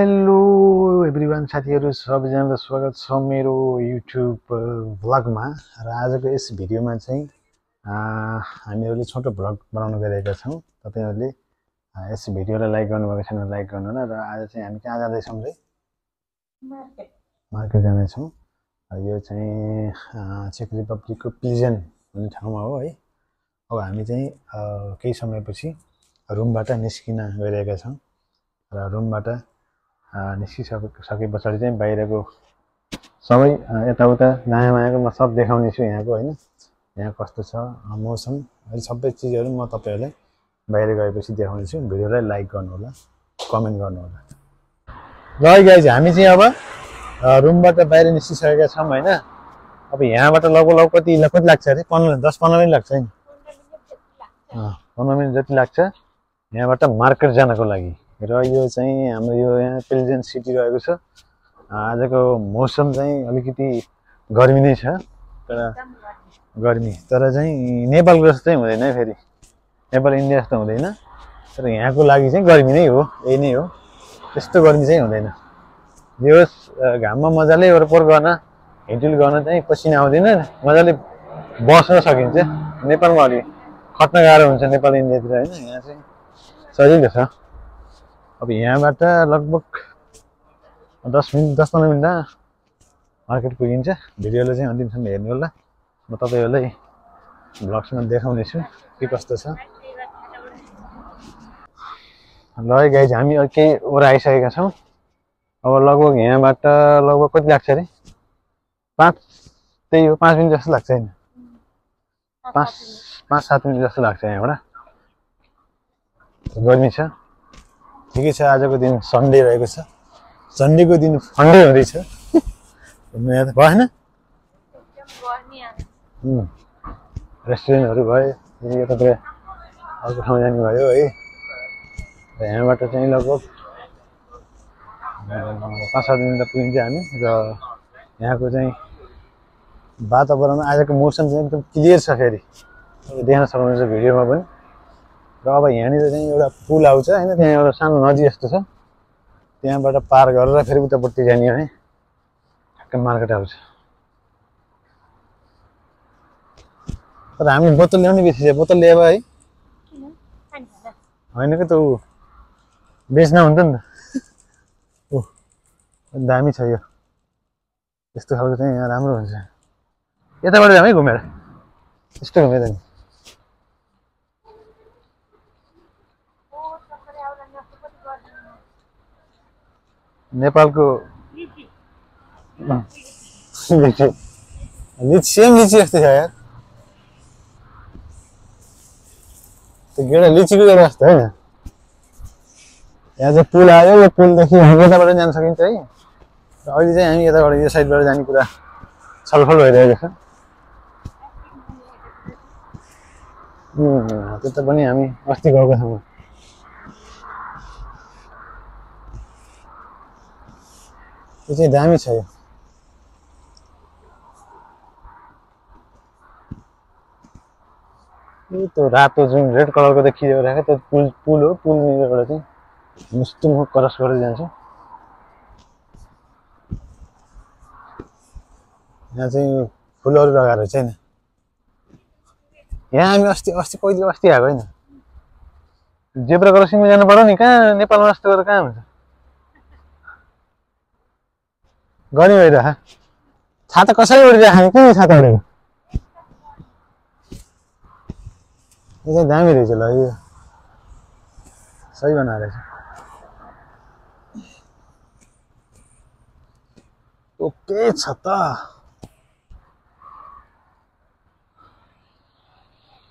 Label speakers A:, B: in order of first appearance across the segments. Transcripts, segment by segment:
A: Hello everyone साथीहरु सबैजनालाई स्वागत छ मेरो युट्युब भ्लगमा र आजको यस भिडियोमा चाहिँ हामीहरुले छोटो भ्लग बनाउन गइरहेका छौं। तपाईहरुले यस भिडियोलाई लाइक गर्नुभएको छैन लाइक गर्नु होला र आज चाहिँ हामी कहाँ जाँदै छौं रे मार्केट जाँदै छौं। यो चाहिँ चेक रिपब्लिकको पिजन भन्ने ठाउँमा हो है। अब हामी चाहिँ केही समयपछि रुमबाट निस्किन गइरहेका छौं र रुमबाट निस्किसके पछाडि चाहिँ बाहिरको सबै यताउता दायाँमायाँको म सब देखाउने छु यहाँको हैन। यहाँ कस्तो छ मौसम अनि सबै चीजहरु म तपाईहरुलाई बाहिर गएपछि देखाउने छु। भिडियोलाई लाइक गर्नु होला, कमेन्ट गर्नु होला। ल गाइज हामी चाहिँ अब रुमबाट बाहिर निस्किसकेका छौं हैन। अब यहाँबाट लगभग कति लाग्छ रे 10-15 मिनेट लाग्छ हैन। 15 मिनेट जति लाग्छ यहाँबाट मार्केट जानको लागि। र यो चाहिँ हाम्रो यो यहाँ पिल्जन सिटी रहेको छ। आजको मौसम चाहिँ अलिकति गर्मी नै छ तर चाहिँ नेपालको जस्तो चाहिँ हुँदैन है। फेरि नेपाल इन्डिया जस्तो हुँदैन तर यहाँको लागि चाहिँ गर्मी नै हो, यही नै हो। त्यस्तो गर्मी चाहिँ हुँदैन। यो घाममा मजाले वरपर गर्न हिँडडुल गर्न चाहिँ पसिना आउँदैन, मजाले बस्न सकिन्छ। नेपालमा अलि खट्न गाह्रो हुन्छ नेपाल इन्डियातिर हैन। यहाँ चाहिँ सजिलो छ। अब यहाँबाट लगभग 10-15 मिनेटमा मार्केट पुगिन्छ। भिडियोलाई चाहिँ अन्तिमसम्म हेर्नु होला। म तपाईहरुलाई भ्लग्समा देखाउने छु के कस्तो छ। ल गाइज हामी केही ओर आइसकेका छौं। अब लगभग यहाँबाट लगभग कति लाग्छ रे 5 मिनेट जस्तो लाग्छ हैन। 5-7 मिनेट जस्तो लाग्छ यहाँबाट। गर्मी छ ठिकै छ। आजको दिन सन्डे रहेको छ। सन्डेको दिन फन्डे हुँदैछ। नयाँ भएन रेस्टुरेन्टहरु भयो यो तपाईँ अर्को ठाउँ जानु भयो है। र यहाँबाट चाहिँ लगभग 5-7 मिनेट पुगिन्छ हामी। र यहाँको चाहिँ वातावरण आजको मौसम चाहिँ एकदम क्लियर छ। फेरि देख्न सक्नुहुन्छ भिडियोमा पनि। र अब यहाँनिर चाहिँ एउटा पुल आउँछ हैन। त्यहाँ एउटा सानो नदी जस्तो छ। त्यहाँबाट पार गरेर फेरि उतापट्टि जाने भने ठ्याक्क मार्केट आउँछ। तर हामी बोतल ल्याउने बिर्सिए। बोतल ल्यायो है हैन के त उ बेच्न हुन्छ नि त। ओ दामी छ यो। यस्तो खालको चाहिँ यहाँ राम्रो हुन्छ। यताबाट जाम है घुमेर। यस्तो घुमेर नि नेपालको लिची सेम लिची जस्तै छ यार। त्यो गेडा लिचीको गेडा जस्तो हैन। यहाँ चाहिँ पुल आयो। यो पुलदेखि यताबाट जान सकिन्छ है। र अहिले चाहिँ हामी यताबाट यो साइडबाट जाने कुरा छलफल भइरहेको छ। त्यता पनि हामी अस्ति गएको छौँ। यो चाहिँ दामी छ। यो त्यो रातो जुन रेड कलरको देखिएको रहेको त्यो पुल हो। पुलनिरबाट चाहिँ मुस्तुम क्रस गर्दै जान्छ। यहाँ चाहिँ फुलहरु लगाएर छैन। यहाँ हामी अस्ति आएको हैन। जेब्रा क्रसिङमा जानु पर्यो नि। कहाँ नेपालमा जस्तो गरेर कहाँ हुन्छ। गर्मी भइरह। छाता कसरी उडिरहेको नि किन छाता उडेको। यो चाहिँ दामी रहेछ। ल यो सही बनाएर छ। ओके छ त।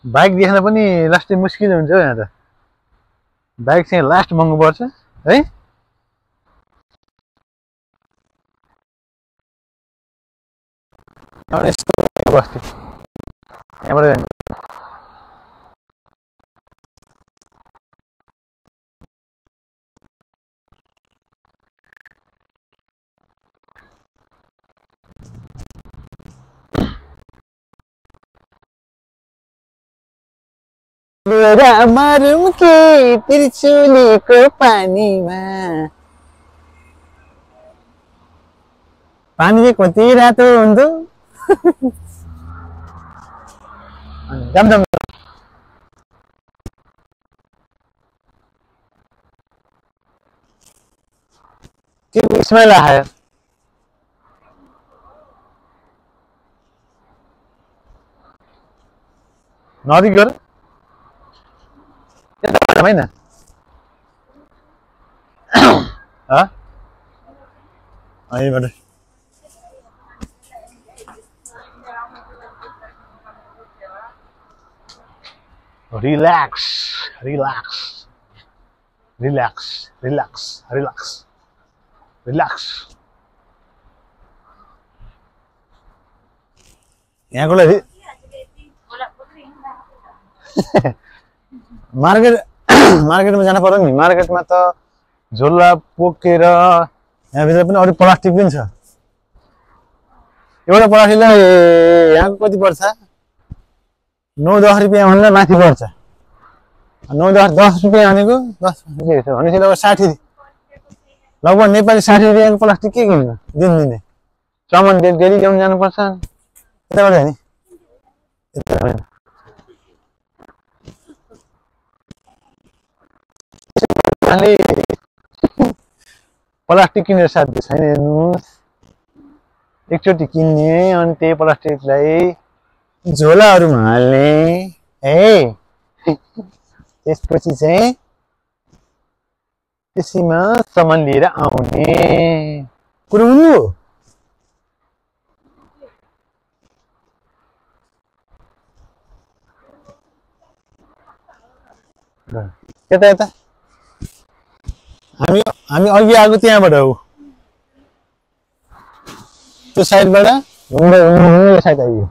A: बाइक देख्न पनि लास्टै मुस्किल हुन्छ हो। यहाँ त बाइक चाहिँ लास्ट महँगो पर्छ है। यस्तो बस्ती यहाँबाट मरौँ के त्रिचुलीको पानीमा पानी चाहिँ कति रातो हुन्थ्यो जाम जाम के स्मेल आयो नदी गर होइन यहीँबाट relax relax relax relax relax relax यहाँको लागि मार्केटमा जानु पर्यो नि मार्केटमा त झोला पोकेर यहाँभित्र पनि अरू प्लास्टिक पनि छ एउटा प्लास्टिकलाई यहाँको कति पर्छ 9-10 रुपियाँ भन्दा माथि पर्छ 9-10 रुपियाँ भनेको 10 भनेपछि लगभग 60 लगभग नेपाली 60 रुपियाँको प्लास्टिक के किन्नु दिनदिनै सामान डेली ल्याउनु जानुपर्छ यताबाट होइन प्लास्टिक किनेर साध्य छैन हेर्नुहोस् एकचोटि किन्ने अनि त्यही प्लास्टिकलाई झोलाहरूमा हाल्ने है त्यसपछि चाहिँ त्यसैमा सामान लिएर आउने कुरो हुनु हो यता यता हामी अघि आएको त्यहाँबाट हो त्यो साइडबाट घुम्दै घुम्दै साइड आइयो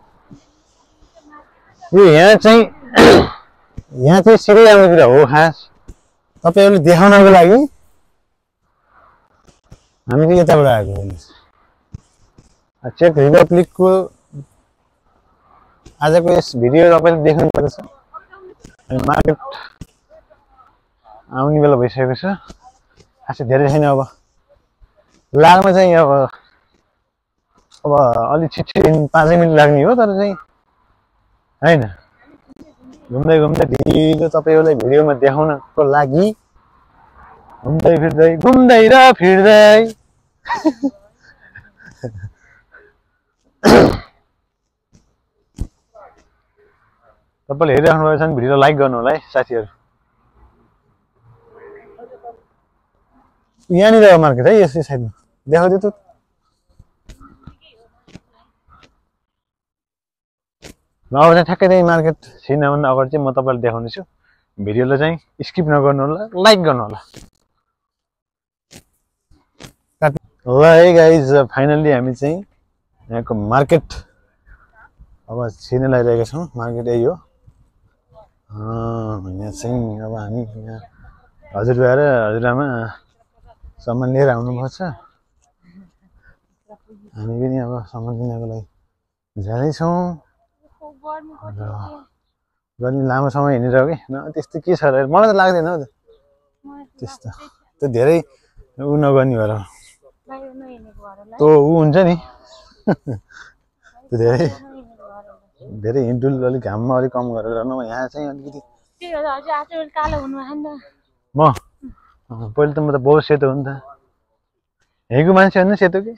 A: यो यहाँ चाहिँ सिधै आउनुतिर हो खास तपाईहरुले देखाउनको लागि हामी चाहिँ यताबाट आएको हेर्नुस् चेक रिपब्लिकको आजको यस भिडियो तपाईले देख्नु भएको छ अनि मार्केट आउने बेला भइसकेको छ खासै धेरै छैन अब लाग्न चाहिँ अब अलि छिटो 5 मिनेट लाग्ने हो तर चाहिँ हैन घुम्दै घुम्दै ढिलो तपाईहरुलाई भिडियोमा देखाउनको लागि घुम्दै फिर्दै तपाईले हेरिराख्नु भएको छ भने भिडियो लाइक गर्नु होला है साथीहरु यहाँनिर मार्केट है यसै साइडमा देखाउँदै त अब चाहिँ ठ्याक्कै त्यही मार्केट छिर्नभन्दा अगाडि चाहिँ म तपाईलाई देखाउने छु भिडियोलाई चाहिँ स्किप नगर्नु होला लाइक गर्नु होला ल है गाइज फाइनली हामी चाहिँ यहाँको मार्केट अब छिर्न लागिरहेका छौं मार्केट यही हो यहाँ चाहिँ अब हामी यहाँ हजुरबा र हजुरआमा सामान लिएर आउनुपर्छ हामी पनि अब सामान लिनको लागि जाँदैछौँ गर्मी लामो समय हिँडेर हो कि न त्यस्तो के छ र मलाई त लाग्दैन हौ त्यस्तो त्यो धेरै उ नगर्ने भएर त्यो उ हुन्छ नि त्यो धेरै हिँडुल अलिक घाममा अलिक कम गरेर न यहाँ चाहिँ अलिकति म पहिले त म त बहुत सेतो हो नि त यहाँको मान्छे हो नि सेतो कि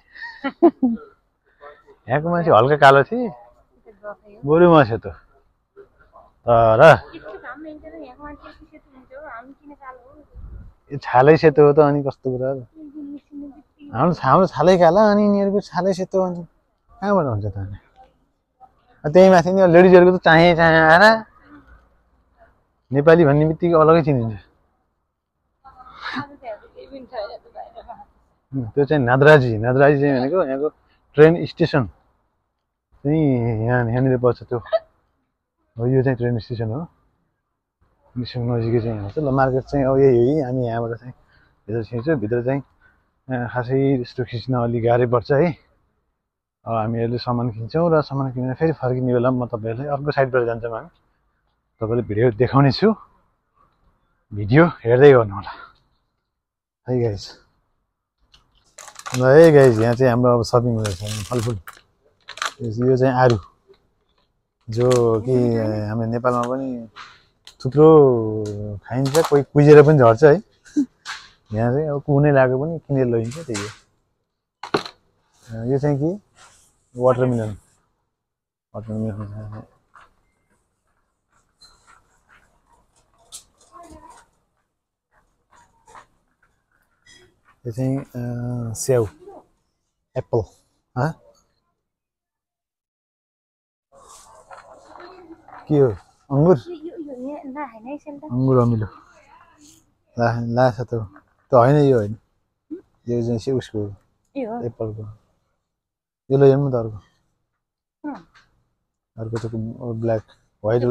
A: यहाँको मान्छे हल्का कालो थिए बरु म सेतो तर छालै सेतो हो त अनि कस्तो कुरा हाम्रो छालै काला अनि यिनीहरूको छालै सेतो हुन्छ कहाँबाट हुन्छ त अनि त्यही माथि नि लेडिजहरूको त चाहे आएर नेपाली भन्ने बित्तिकै अलगै चिनिन्छ त्यो चाहिँ नादराजी चाहिँ भनेको यहाँको ट्रेन स्टेसन चाहिँ यहाँनिर पर्छ त्यो हो यो चाहिँ ट्रेन स्टेसन हो नजिकै चाहिँ हुन्छ ल मार्केट चाहिँ अब यही हो हामी यहाँबाट चाहिँ भित्र छिर्छौँ भित्र चाहिँ खासै त्यस्तो खिच्न अलि गाह्रै पर्छ है अब हामीहरूले सामान किन्छौँ र सामान किनेर फेरि फर्किने बेला म तपाईहरुलाई अर्को साइडबाट जान्छौँ हामी तपाईलाई भिडियो देखाउने छु भिडियो हेर्दै गर्नु होला है गाइस ल है गाइज यहाँ चाहिँ हाम्रो अब सपिङ हुँदैछ फलफुल यो चाहिँ आरु जो कि हाम्रो नेपालमा पनि थुप्रो खाइन्छ कोही कुहिएर पनि झर्छ है यहाँ चाहिँ अब कुनै लाग्यो पनि किनेर लैन्छ त्यही हो यो चाहिँ कि वाटरमेलन यो चाहिँ स्याउ एप्पल के हो अंगुर अंगुर अमिलो लाछ त होइन यो होइन यो चाहिँ उसको एप्पलको यो लो हेर्नु त अर्को त ब्ल्याक व्हाइट